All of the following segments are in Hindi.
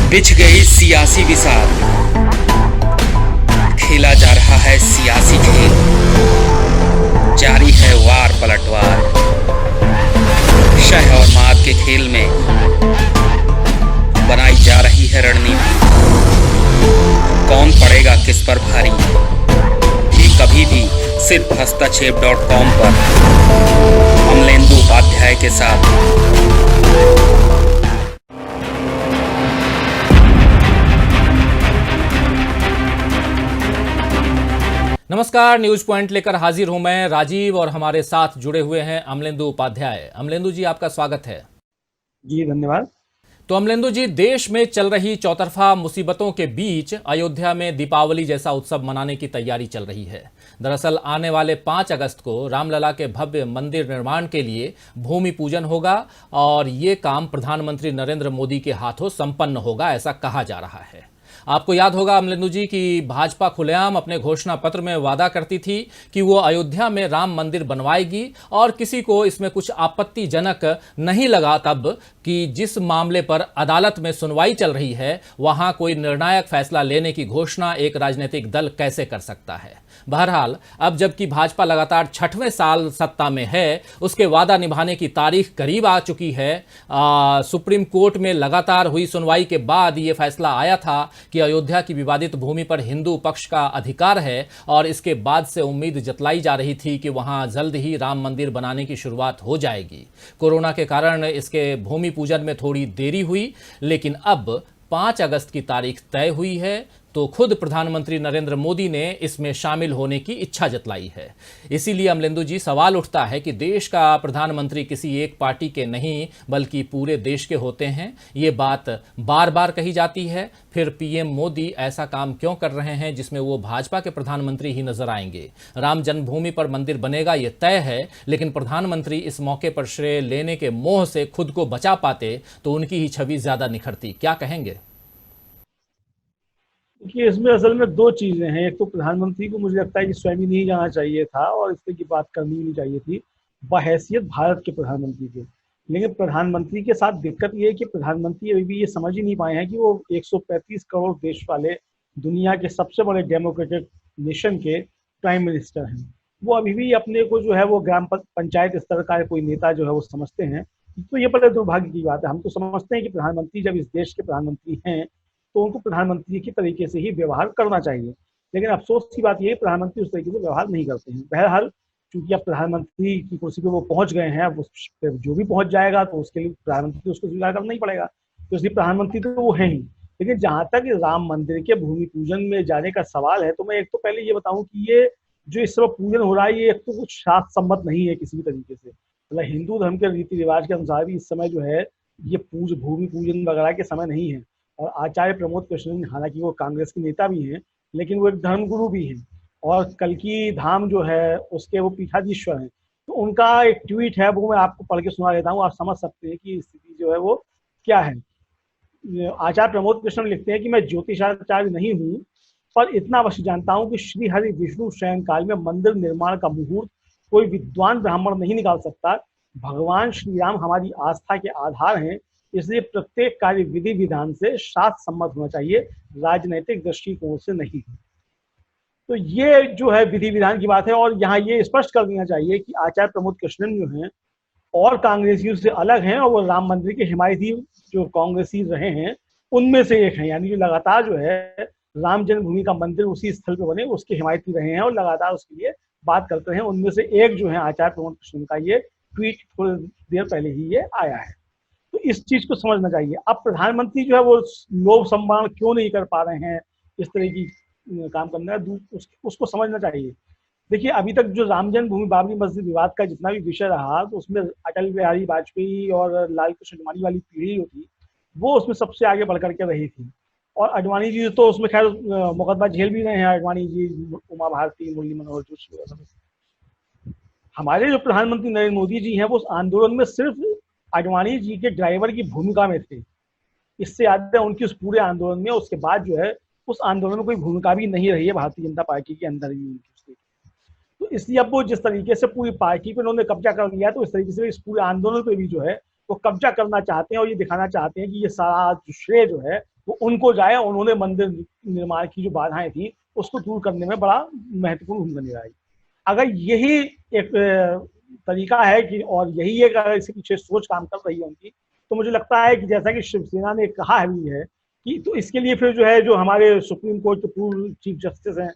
बिछ गई सियासी विसात, खेला जा रहा है सियासी खेल, जारी है वार पलटवार। शह और मात के खेल में बनाई जा रही है रणनीति। कौन पड़ेगा किस पर भारी, ये कभी भी सिर्फ हस्तक्षेप.com पर अमलेंदु उपाध्याय के साथ। नमस्कार, न्यूज पॉइंट लेकर हाजिर हूं मैं राजीव और हमारे साथ जुड़े हुए हैं अमलेंदु उपाध्याय। अमलेंदु जी, आपका स्वागत है। जी धन्यवाद। तो अमलेंदु जी, देश में चल रही चौतरफा मुसीबतों के बीच अयोध्या में दीपावली जैसा उत्सव मनाने की तैयारी चल रही है। दरअसल आने वाले 5 अगस्त को रामलला के भव्य मंदिर निर्माण के लिए भूमि पूजन होगा और ये काम प्रधानमंत्री नरेंद्र मोदी के हाथों संपन्न होगा, ऐसा कहा जा रहा है। आपको याद होगा अमलेंदु जी कि भाजपा खुलेआम अपने घोषणा पत्र में वादा करती थी कि वो अयोध्या में राम मंदिर बनवाएगी और किसी को इसमें कुछ आपत्तिजनक नहीं लगा तब कि जिस मामले पर अदालत में सुनवाई चल रही है वहां कोई निर्णायक फैसला लेने की घोषणा एक राजनीतिक दल कैसे कर सकता है। बहरहाल अब जबकि भाजपा लगातार 6वें साल सत्ता में है, उसके वादा निभाने की तारीख करीब आ चुकी है। सुप्रीम कोर्ट में लगातार हुई सुनवाई के बाद ये फैसला आया था कि अयोध्या की विवादित भूमि पर हिंदू पक्ष का अधिकार है और इसके बाद से उम्मीद जतलाई जा रही थी कि वहां जल्द ही राम मंदिर बनाने की शुरुआत हो जाएगी। कोरोना के कारण इसके भूमि पूजन में थोड़ी देरी हुई, लेकिन अब 5 अगस्त की तारीख तय हुई है तो खुद प्रधानमंत्री नरेंद्र मोदी ने इसमें शामिल होने की इच्छा जतलाई है। इसीलिए अमलेंदु जी, सवाल उठता है कि देश का प्रधानमंत्री किसी एक पार्टी के नहीं बल्कि पूरे देश के होते हैं। ये बात बार बार कही जाती है, फिर पीएम मोदी ऐसा काम क्यों कर रहे हैं जिसमें वो भाजपा के प्रधानमंत्री ही नजर आएंगे। राम जन्मभूमि पर मंदिर बनेगा ये तय है, लेकिन प्रधानमंत्री इस मौके पर श्रेय लेने के मोह से खुद को बचा पाते तो उनकी ही छवि ज्यादा निखरती। क्या कहेंगे? देखिए, इसमें असल में 2 चीजें हैं। एक तो प्रधानमंत्री को मुझे लगता है कि स्वयं ही नहीं जाना चाहिए था और इस तरह की बात करनी ही नहीं चाहिए थी बहैसियत भारत के प्रधानमंत्री के। लेकिन प्रधानमंत्री के साथ दिक्कत ये है कि प्रधानमंत्री अभी भी ये समझ ही नहीं पाए हैं कि वो 135 करोड़ देश वाले दुनिया के सबसे बड़े डेमोक्रेटिक नेशन के प्राइम मिनिस्टर हैं। वो अभी भी अपने को जो है वो ग्राम पंचायत स्तर का कोई नेता जो है वो समझते हैं। तो ये बड़े दुर्भाग्य की बात है। हम तो समझते हैं कि प्रधानमंत्री जब इस देश के प्रधानमंत्री हैं तो उनको प्रधानमंत्री की तरीके से ही व्यवहार करना चाहिए। लेकिन अफसोस की बात यह है प्रधानमंत्री उस तरीके से व्यवहार नहीं करते हैं। बहरहाल चूंकि अब प्रधानमंत्री की कुर्सी पे वो पहुंच गए हैं, अब जो भी पहुंच जाएगा तो उसके लिए प्रधानमंत्री उसको स्वीकार करना ही पड़ेगा। तो इसलिए प्रधानमंत्री तो वो है ही। लेकिन जहां तक राम मंदिर के भूमि पूजन में जाने का सवाल है, तो मैं एक तो पहले ये बताऊं कि ये जो इस समय पूजन हो रहा है ये एक तो कुछ शास्त्र सम्मत नहीं है किसी भी तरीके से। मतलब हिंदू धर्म के रीति रिवाज के अनुसार भी इस समय जो है ये भूमि पूजन वगैरह के समय नहीं है। और आचार्य प्रमोद कृष्णन, हालांकि वो कांग्रेस के नेता भी हैं लेकिन वो एक धर्मगुरु भी हैं और कल्की धाम जो है उसके वो पीठाधीश्वर हैं। तो उनका एक ट्वीट है, वो मैं आपको पढ़ के सुना देता हूँ, आप समझ सकते हैं कि स्थिति जो है वो क्या है। आचार्य प्रमोद कृष्णन लिखते हैं कि मैं ज्योतिषाचार्य नहीं हूँ, पर इतना अवश्य जानता हूँ कि श्री हरि विष्णु शयन काल में मंदिर निर्माण का मुहूर्त कोई विद्वान ब्राह्मण नहीं निकाल सकता। भगवान श्री राम हमारी आस्था के आधार हैं, इसलिए प्रत्येक कार्य विधि विधान से शास्त्र सम्मत होना चाहिए, राजनैतिक दृष्टिकोण से नहीं। तो ये जो है विधि विधान की बात है। और यहाँ ये स्पष्ट कर देना चाहिए कि आचार्य प्रमोद कृष्णन जो हैं और कांग्रेसियों से अलग हैं और वो राम मंदिर के हिमायती जो कांग्रेसी रहे हैं उनमें से एक हैं। यानी जो लगातार जो है राम जन्मभूमि का मंदिर उसी स्थल पर बने उसके हिमायती रहे हैं और लगातार उसके लिए बात करते हैं। उनमें से एक जो है आचार्य प्रमोद कृष्णन का ये ट्वीट थोड़ी देर पहले ही ये आया है। तो इस चीज को समझना चाहिए। अब प्रधानमंत्री जो है वो लोभ सम्मान क्यों नहीं कर पा रहे हैं, इस तरह की काम करना है, उसको समझना चाहिए। देखिए, अभी तक जो राम जन्मभूमि बाबरी मस्जिद विवाद का जितना भी विषय रहा तो उसमें अटल बिहारी वाजपेयी और लाल कृष्ण आडवाणी वाली पीढ़ी जो थी वो उसमें सबसे आगे बढ़ करके रही थी। और आडवाणी जी तो उसमें खैर मुकदमा झेल भी रहे हैं, आडवाणी जी, उमा भारती, मुरली मनोहर जोशी। हमारे जो प्रधानमंत्री नरेंद्र मोदी जी हैं वो उस आंदोलन में सिर्फ आडवाणी जी के ड्राइवर की भूमिका में थे। इससे ज्यादा उनकी उस पूरे आंदोलन में उसके बाद जो है उस आंदोलन में कोई भूमिका भी नहीं रही है भारतीय जनता पार्टी के अंदर ही उनकी। तो इसलिए अब वो जिस तरीके से पूरी पार्टी पे उन्होंने कब्जा कर लिया तो इस तरीके से इस पूरे आंदोलन पे भी जो है वो कब्जा करना चाहते हैं और ये दिखाना चाहते हैं कि ये सारा जो श्रेय जो है वो उनको जाए, उन्होंने मंदिर निर्माण की जो बाधाएं थी उसको दूर करने में बड़ा महत्वपूर्ण भूमिका निभाई। अगर यही एक तरीका है कि, और यही एक अगर इसके पीछे सोच काम कर रही है उनकी, तो मुझे लगता है कि जैसा कि शिवसेना ने कहा भी है कि तो इसके लिए फिर जो है, जो हमारे सुप्रीम कोर्ट के पूर्व चीफ जस्टिस हैं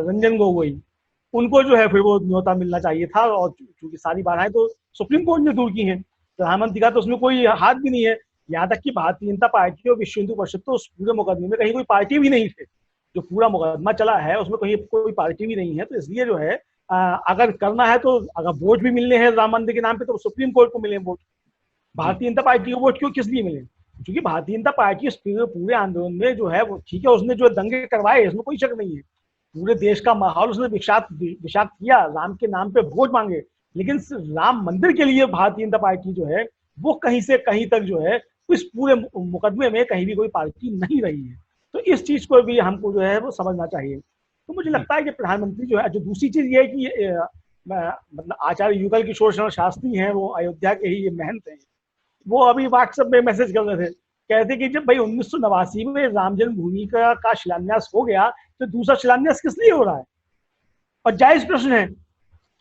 रंजन गोगोई, उनको जो है फिर वो न्योता मिलना चाहिए था। और चूंकि सारी बाधाएं तो सुप्रीम कोर्ट ने दूर की हैं, प्रधानमंत्री का तो उसमें कोई हाथ भी नहीं है। यहाँ तक कि भारतीय जनता पार्टी और विश्व हिंदू परिषद तो उस पूरे मुकदमे में कहीं कोई पार्टी भी नहीं थे। जो पूरा मुकदमा चला है उसमें कहीं कोई पार्टी भी नहीं है। तो इसलिए जो है अगर करना है तो अगर वोट भी मिलने हैं राम मंदिर के नाम पे तो सुप्रीम कोर्ट को मिले वोट। भारतीय जनता पार्टी को वोट क्यों, किस लिए मिले? क्योंकि भारतीय जनता पार्टी इस पूरे आंदोलन में जो है वो ठीक है, उसने जो दंगे करवाए इसमें कोई शक नहीं है, पूरे देश का माहौल उसने विषाक्त किया, राम के नाम पे वोट मांगे, लेकिन राम मंदिर के लिए भारतीय जनता पार्टी जो है वो कहीं से कहीं तक जो है इस पूरे मुकदमे में कहीं भी कोई पार्टी नहीं रही है। तो इस चीज को भी हमको जो है वो समझना चाहिए। तो मुझे लगता है कि प्रधानमंत्री जो है, जो दूसरी चीज ये है कि मतलब आचार्य युगल किशोर शरण शास्त्री हैं, वो अयोध्या के ही ये महंत हैं। वो अभी व्हाट्सएप में मैसेज कर रहे थे, कहते कि जब भाई 1989 में राम जन्मभूमि का शिलान्यास हो गया तो दूसरा शिलान्यास किस लिए हो रहा है? और जायज प्रश्न है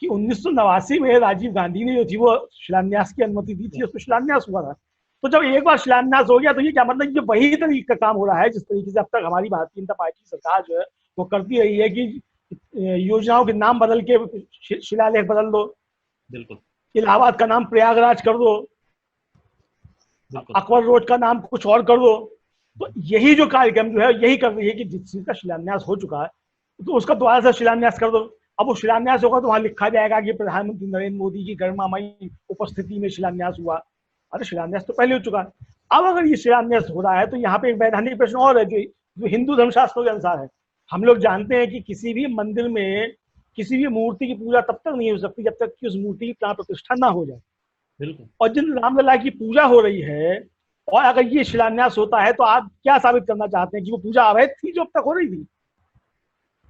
कि 1989 में राजीव गांधी ने जो थी वो शिलान्यास की अनुमति दी थी, उसमें शिलान्यास हुआ था। तो जब एक बार शिलान्यास हो गया तो ये क्या मतलब कि वही तरीके का काम हो रहा है जिस तरीके से अब तक हमारी भारतीय जनता पार्टी सरकार जो है वो करती रही है कि योजनाओं के नाम बदल के शिलालेख बदल दो, बिल्कुल इलाहाबाद का नाम प्रयागराज कर दो, अकबर रोड का नाम कुछ और कर दो। तो यही जो कार्यक्रम जो है यही कर रही है कि जिस चीज का शिलान्यास हो चुका है तो उसका दोबारा से शिलान्यास कर दो। अब वो शिलान्यास होगा तो वहां लिखा जाएगा कि प्रधानमंत्री नरेंद्र मोदी की गरिमामयी उपस्थिति में शिलान्यास हुआ। अरे शिलान्यास तो पहले हो चुका है। अब अगर ये शिलान्यास हो रहा है तो यहाँ पे एक वैधानिक प्रश्न और है जो हिंदू धर्मशास्त्रों के अनुसार है। हम लोग जानते हैं कि किसी भी मंदिर में किसी भी मूर्ति की पूजा तब तक नहीं हो सकती जब तक कि उस मूर्ति की प्राण प्रतिष्ठा ना हो जाए। बिल्कुल। और जिन रामलला की पूजा हो रही है और अगर ये शिलान्यास होता है तो आप क्या साबित करना चाहते हैं कि वो पूजा अवैध थी जो अब तक हो रही थी?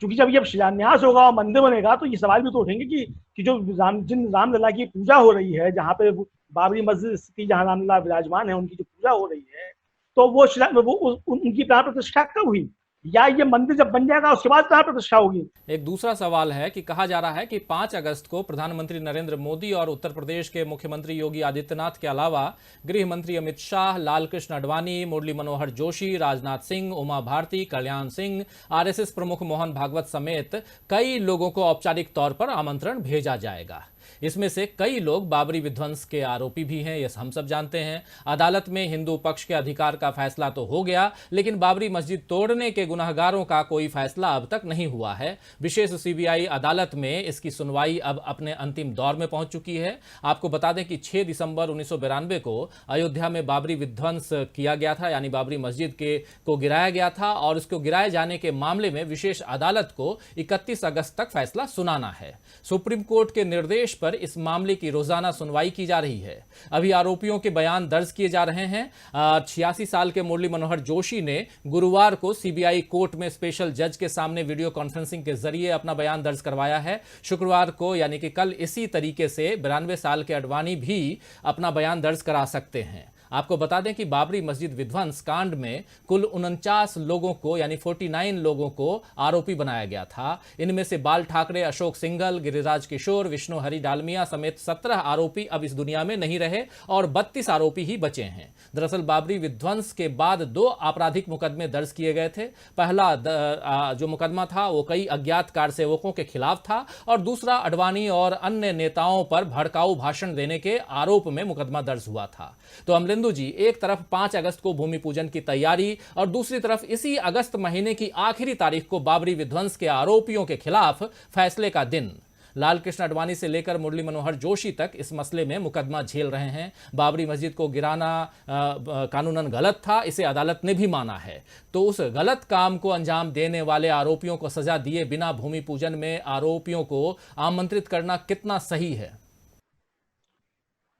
क्योंकि जब शिलान्यास होगा और मंदिर बनेगा तो ये सवाल भी तो उठेंगे कि जो जिन रामलला की पूजा हो रही है, जहाँ पे बाबरी मस्जिद स्थिति जहाँ रामलला विराजमान है, उनकी जो पूजा हो रही है तो वो उनकी प्राण प्रतिष्ठा कब हुई? या ये मंदिर जब बन जाएगा उसके बाद प्राण प्रतिष्ठा होगी? एक दूसरा सवाल है कि कहा जा रहा है कि 5 अगस्त को प्रधानमंत्री नरेंद्र मोदी और उत्तर प्रदेश के मुख्यमंत्री योगी आदित्यनाथ के अलावा गृह मंत्री अमित शाह, लालकृष्ण आडवाणी, मुरली मनोहर जोशी, राजनाथ सिंह, उमा भारती, कल्याण सिंह, आरएसएस प्रमुख मोहन भागवत समेत कई लोगों को औपचारिक तौर पर आमंत्रण भेजा जाएगा। इसमें से कई लोग बाबरी विध्वंस के आरोपी भी हैं, ये हम सब जानते हैं। अदालत में हिंदू पक्ष के अधिकार का फैसला तो हो गया, लेकिन बाबरी मस्जिद तोड़ने के गुनहगारों का कोई फैसला अब तक नहीं हुआ है। विशेष सीबीआई अदालत में इसकी सुनवाई अब अपने अंतिम दौर में पहुंच चुकी है। आपको बता दें कि 6 दिसंबर 1992 को अयोध्या में बाबरी विध्वंस किया गया था, यानी बाबरी मस्जिद को गिराया गया था, और उसको गिराए जाने के मामले में विशेष अदालत को 31 अगस्त तक फैसला सुनाना है। सुप्रीम कोर्ट के निर्देश पर इस मामले की रोजाना सुनवाई की जा रही है। अभी आरोपियों के बयान दर्ज किए जा रहे हैं। 86 साल के मुरली मनोहर जोशी ने गुरुवार को सीबीआई कोर्ट में स्पेशल जज के सामने वीडियो कॉन्फ्रेंसिंग के जरिए अपना बयान दर्ज करवाया है। शुक्रवार को यानी कि कल इसी तरीके से 92 साल के आडवाणी भी अपना बयान दर्ज करा सकते हैं। आपको बता दें कि बाबरी मस्जिद विध्वंस कांड में कुल 49 लोगों को यानी 49 लोगों को आरोपी बनाया गया था। इनमें से बाल ठाकरे, अशोक सिंघल, गिरिराज किशोर, विष्णु हरि डालमिया समेत 17 आरोपी अब इस दुनिया में नहीं रहे और 32 आरोपी ही बचे हैं। दरअसल बाबरी विध्वंस के बाद 2 आपराधिक मुकदमे दर्ज किए गए थे। पहला जो मुकदमा था वो कई अज्ञात कार सेवकों के खिलाफ था और दूसरा आडवाणी और अन्य नेताओं पर भड़काऊ भाषण देने के आरोप में मुकदमा दर्ज हुआ था। तो अमलेंदु जी, एक तरफ 5 अगस्त को भूमि पूजन की तैयारी और दूसरी तरफ इसी अगस्त महीने की आखिरी तारीख को बाबरी विध्वंस के आरोपियों के खिलाफ फैसले का दिन। लालकृष्ण आडवाणी से लेकर मुरली मनोहर जोशी तक इस मसले में मुकदमा झेल रहे हैं। बाबरी मस्जिद को गिराना कानूनन गलत था, इसे अदालत ने भी माना है। तो उस गलत काम को अंजाम देने वाले आरोपियों को सजा दिए बिना भूमि पूजन में आरोपियों को आमंत्रित करना कितना सही है?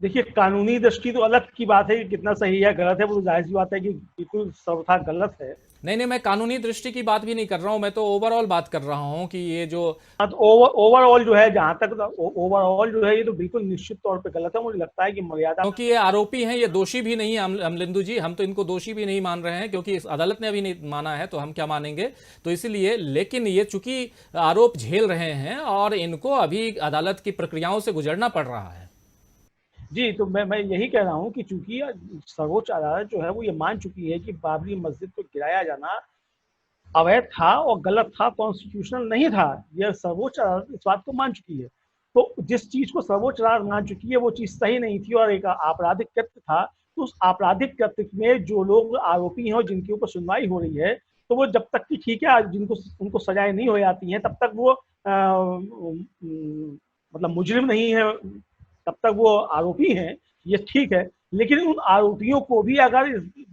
देखिए, कानूनी दृष्टि तो अलग की बात है कि कितना सही है गलत है, वो तो जाहिर सी बात है कि बिल्कुल सर्वथा गलत है। नहीं नहीं, मैं कानूनी दृष्टि की बात भी नहीं कर रहा हूं, मैं तो ओवरऑल बात कर रहा हूं कि ये जो हाँ, तो ओवरऑल जो है, जहां तक ओवरऑल जो है, ये तो बिल्कुल निश्चित तौर पे गलत है। मुझे लगता है कि मर्यादा, क्योंकि ये आरोपी हैं, ये दोषी भी नहीं है अमलिंदु जी, हम तो इनको दोषी भी नहीं मान रहे हैं क्योंकि इस अदालत ने अभी नहीं माना है तो हम क्या मानेंगे। तो इसलिए, लेकिन ये चूंकि आरोप झेल रहे हैं और इनको अभी अदालत की प्रक्रियाओं से गुजरना पड़ रहा है। जी, तो मैं यही कह रहा हूँ कि चूंकि सर्वोच्च अदालत जो है वो ये मान चुकी है कि बाबरी मस्जिद को गिराया जाना अवैध था और गलत था, कॉन्स्टिट्यूशनल नहीं था। यह सर्वोच्च अदालत इस बात को मान चुकी है। तो जिस चीज को सर्वोच्च अदालत मान चुकी है वो चीज सही नहीं थी और एक आपराधिक कृत्य था। तो उस आपराधिक कृत्य में जो लोग आरोपी हैं और जिनके ऊपर सुनवाई हो रही है, तो वो जब तक कि ठीक है, जिनको उनको सजाएं नहीं हो जाती हैं, तब तक वो मतलब मुजरिम नहीं है, तब तक वो आरोपी हैं, ये ठीक है। लेकिन उन आरोपियों को भी अगर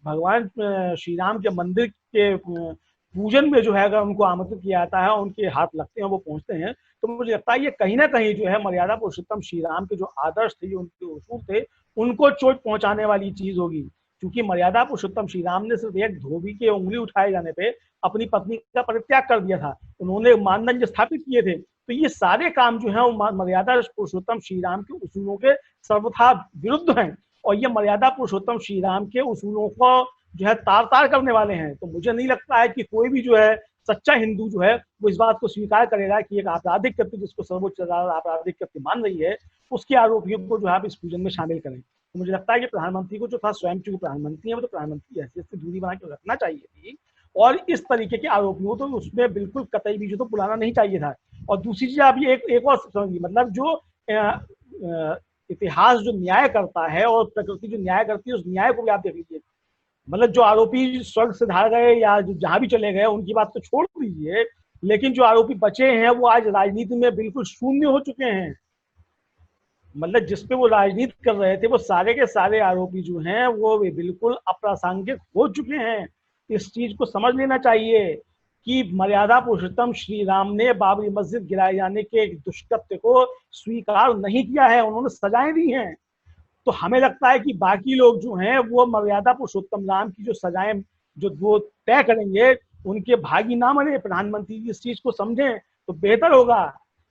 भगवान श्री राम के मंदिर के पूजन में जो है अगर उनको आमंत्रित किया जाता है, उनके हाथ लगते हैं, वो पहुंचते हैं, तो मुझे लगता है ये कहीं ना कहीं जो है मर्यादा पुरुषोत्तम श्री राम के जो आदर्श थे, जो उनके उसूल थे, उनको चोट पहुंचाने वाली चीज होगी। क्योंकि मर्यादा पुरुषोत्तम श्री राम ने सिर्फ एक धोबी के उंगली उठाए जाने पे अपनी पत्नी का परित्याग कर दिया था। उन्होंने मानदंड स्थापित किए थे। तो ये सारे काम जो है वो मर्यादा पुरुषोत्तम श्री राम के उसूलों के सर्वथा विरुद्ध हैं और ये मर्यादा पुरुषोत्तम श्री राम के उसूलों को जो है तार तार करने वाले हैं। तो मुझे नहीं लगता है कि कोई भी जो है सच्चा हिंदू जो है वो इस बात को स्वीकार करेगा कि एक आपराधिक कृत्य जिसको सर्वोच्च अदालत आपराधिक कृत्य मान रही है, उसके आरोपियों को जो है आप इस पूजन में शामिल करें। तो मुझे लगता है कि प्रधानमंत्री को जो था, स्वयं चूंकि प्रधानमंत्री है, वो तो प्रधानमंत्री की हैसियत से दूरी बना के रखना चाहिए थी और इस तरीके के आरोपियों तो उसमें बिल्कुल कतई भी जो तो बुलाना नहीं चाहिए था। और दूसरी चीज आप ये एक और समझिए, मतलब जो इतिहास जो न्याय करता है और प्रकृति जो न्याय करती है, उस न्याय को भी आप देख लीजिए। मतलब जो आरोपी स्वर्ग से धार गए या जो जहां भी चले गए उनकी बात तो छोड़ दीजिए, लेकिन जो आरोपी बचे हैं वो आज राजनीति में बिल्कुल शून्य हो चुके हैं। मतलब जिसपे वो राजनीति कर रहे थे, वो सारे के सारे आरोपी जो हैं वो बिल्कुल अप्रासंगिक हो चुके हैं। इस चीज को समझ लेना चाहिए कि मर्यादा पुरुषोत्तम श्री राम ने बाबरी मस्जिद गिराए जाने के दुष्कृत्य को स्वीकार नहीं किया है, उन्होंने सजाएं दी हैं। तो हमें लगता है कि बाकी लोग जो हैं वो मर्यादा पुरुषोत्तम राम की जो सजाएं जो वो तय करेंगे, उनके भागी ना बने। प्रधानमंत्री जी इस चीज को समझें तो बेहतर होगा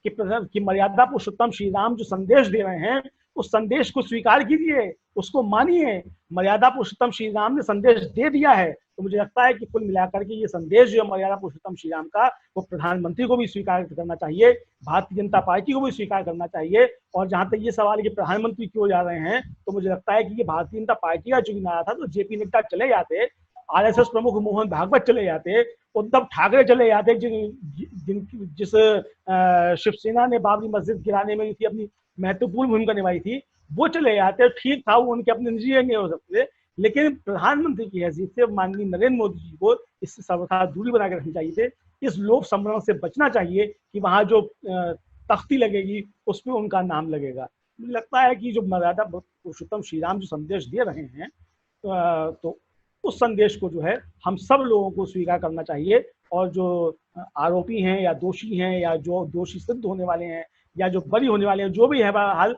कि मर्यादा पुरुषोत्तम श्री राम जो संदेश दे रहे हैं, उस संदेश को स्वीकार कीजिए, उसको मानिए। मर्यादा पुरुषोत्तम श्री राम ने संदेश दे दिया है, तो मुझे लगता है कि कुल मिलाकर के ये संदेश जो है मर्यादा पुरुषोत्तम श्री राम का, वो प्रधानमंत्री को भी स्वीकार करना चाहिए, भारतीय जनता पार्टी को भी स्वीकार करना चाहिए। और जहां तक ये सवाल है कि प्रधानमंत्री क्यों जा रहे हैं, तो मुझे लगता है कि ये भारतीय जनता पार्टी का चुनाव आया था तो जेपी नड्डा चले जाते, आरएसएस प्रमुख मोहन भागवत चले जाते, उद्धव ठाकरे चले जाते, जिस शिवसेना ने बाबरी मस्जिद गिराने में थी अपनी महत्वपूर्ण भूमिका निभाई थी, वो चले जाते। ठीक था, वो उनके अपने निजी नहीं हो सकते, लेकिन प्रधानमंत्री की हैसियत से माननीय नरेंद्र मोदी जी को इससे सर्वथा दूरी बना के रखनी चाहिए थे। इस लोक सम्मेलन से बचना चाहिए कि वहां जो तख्ती लगेगी उस पर उनका नाम लगेगा। मुझे लगता है कि जो मर्यादा पुरुषोत्तम श्री राम जो संदेश दे रहे हैं, तो उस संदेश को जो है हम सब लोगों को स्वीकार करना चाहिए। और जो आरोपी हैं या दोषी हैं या जो दोषी सिद्ध होने वाले हैं या जो बरी होने वाले हैं, जो भी है, बहरहाल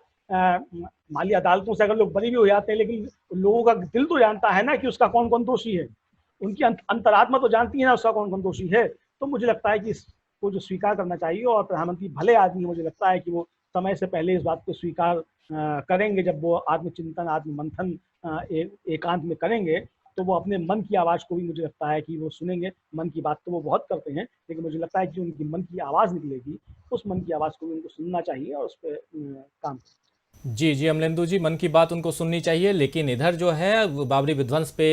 माली अदालतों से अगर लोग बरी भी हो जाते हैं, लेकिन लोगों का दिल तो जानता है ना कि उसका कौन कौन दोषी है, उनकी अंतरात्मा तो जानती है ना उसका कौन कौन दोषी है। तो मुझे लगता है कि इसको जो स्वीकार करना चाहिए और प्रधानमंत्री भले आदमी, मुझे लगता है कि वो समय से पहले इस बात को स्वीकार करेंगे। जब वो आत्मचिंतन आत्ममंथन एकांत में करेंगे तो वो अपने मन की आवाज़ को भी मुझे लगता है कि वो सुनेंगे। मन की बात तो वो बहुत करते हैं, लेकिन मुझे लगता है कि उनकी मन की आवाज़ निकलेगी, उस मन की आवाज़ को भी उनको सुनना चाहिए और उस पर काम करना। जी जी अमलेंदु जी, मन की बात उनको सुननी चाहिए, लेकिन इधर जो है बाबरी विध्वंस पे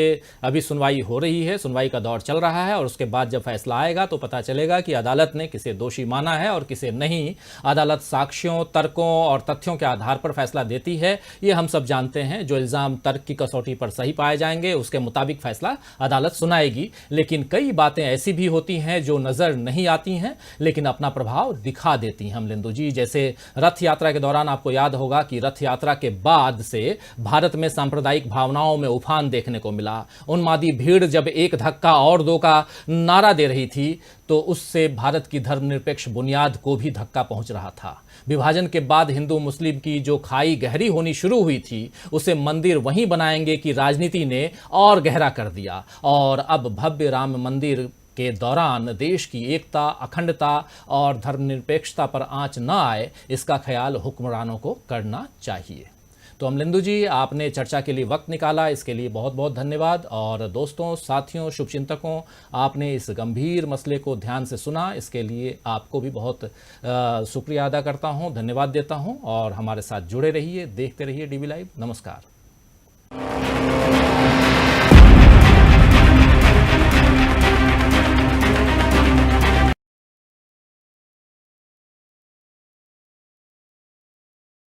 अभी सुनवाई हो रही है, सुनवाई का दौर चल रहा है और उसके बाद जब फैसला आएगा तो पता चलेगा कि अदालत ने किसे दोषी माना है और किसे नहीं। अदालत साक्ष्यों, तर्कों और तथ्यों के आधार पर फैसला देती है, ये हम सब जानते हैं। जो इल्ज़ाम तर्क की कसौटी पर सही पाए जाएंगे उसके मुताबिक फैसला अदालत सुनाएगी। लेकिन कई बातें ऐसी भी होती हैं जो नज़र नहीं आती हैं लेकिन अपना प्रभाव दिखा देती हैं अमलेंदु जी। जैसे रथ यात्रा के दौरान आपको याद होगा कि रथ यात्रा के बाद से भारत में सांप्रदायिक भावनाओं में उफान देखने को मिला। उन्मादी भीड़ जब एक धक्का और दो का नारा दे रही थी तो उससे भारत की धर्मनिरपेक्ष बुनियाद को भी धक्का पहुंच रहा था। विभाजन के बाद हिंदू मुस्लिम की जो खाई गहरी होनी शुरू हुई थी उसे मंदिर वहीं बनाएंगे कि राजनीति ने और गहरा कर दिया। और अब भव्य राम मंदिर के दौरान देश की एकता, अखंडता और धर्मनिरपेक्षता पर आंच न आए, इसका ख्याल हुक्मरानों को करना चाहिए। तो अमलेंदु जी, आपने चर्चा के लिए वक्त निकाला, इसके लिए बहुत बहुत धन्यवाद। और दोस्तों, साथियों, शुभचिंतकों, आपने इस गंभीर मसले को ध्यान से सुना, इसके लिए आपको भी बहुत शुक्रिया अदा करता हूं, धन्यवाद देता हूं। और हमारे साथ जुड़े रहिए, देखते रहिए डीवी लाइव। नमस्कार।